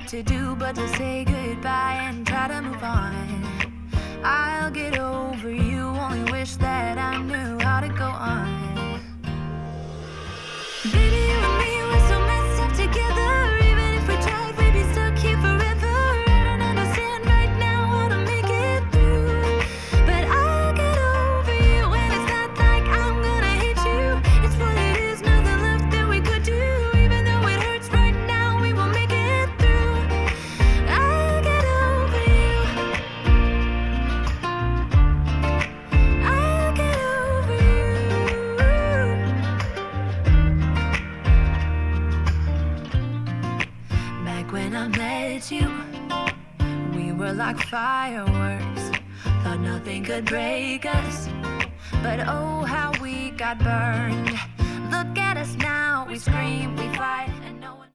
what to do but to say goodbye and try to move on. I'll get over you, only wish that I knew how to go on. Baby, you and me, we're so messed up together. Even if we tried, we'd be stuck here forever. I don't understand right now how to make it through, but I'll get over you, and it's not like I'm gonna hate you. It's what it is, nothing left that we could do. Even though it hurts right now, we will make it through. I'll get over you. I'll get over you. Back when I met you, we were like fireworks. Thought nothing could break us, but oh how we got burned. Look at us now, we scream, we fight.